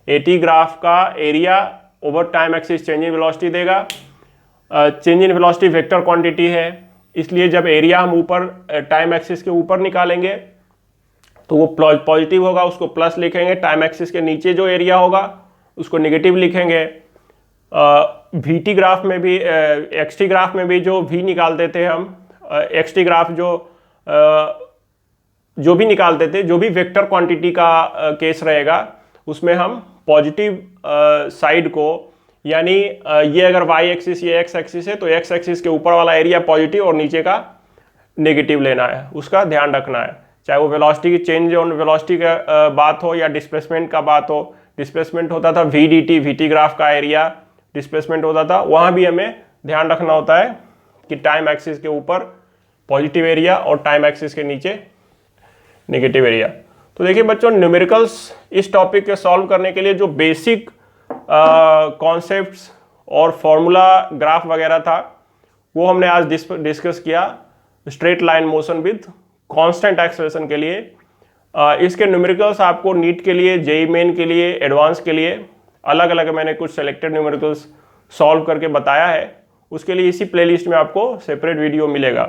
AT ग्राफ का area over time axis change in velocity देगा। Change in velocity vector quantity है, इसलिए जब एरिया हम ऊपर टाइम एक्सिस के ऊपर निकालेंगे तो वो पॉजिटिव होगा, उसको प्लस लिखेंगे। टाइम एक्सिस के नीचे जो एरिया होगा उसको निगेटिव लिखेंगे। VT ग्राफ में भी XT ग्राफ में भी जो V निकालते थे हम, XT ग्राफ जो भी निकालते थे, जो भी वेक्टर क्वांटिटी का केस रहेगा, उसमें हम पॉजिटिव साइड को, यानी ये अगर y एक्सिस ये x एक्सिस है तो x एक्सिस के ऊपर वाला एरिया पॉजिटिव और नीचे का नेगेटिव लेना है, उसका ध्यान रखना है। चाहे वो वेलोसिटी की चेंज ऑन वेलोसिटी का बात हो या डिस्प्लेसमेंट का बात हो। डिस्प्लेसमेंट होता था VDT, VT ग्राफ का एरिया डिस्प्लेसमेंट होता था, वहाँ भी हमें ध्यान रखना होता है कि टाइम एक्सिस के ऊपर पॉजिटिव एरिया और टाइम एक्सिस के नीचे नेगेटिव एरिया। तो देखिए बच्चों, न्यूमेरिकल्स इस टॉपिक के सॉल्व करने के लिए जो बेसिक कॉन्सेप्ट्स और फॉर्मूला ग्राफ वगैरह था वो हमने आज डिस्कस किया straight line motion with constant acceleration के लिए। इसके न्यूमेरिकल्स आपको नीट के लिए, जेईई मेन के लिए, एडवांस के लिए अलग अलग मैंने कुछ सेलेक्टेड न्यूमेरिकल्स सॉल्व करके बताया है। उसके लिए इसी प्लेलिस्ट में आपको सेपरेट वीडियो मिलेगा।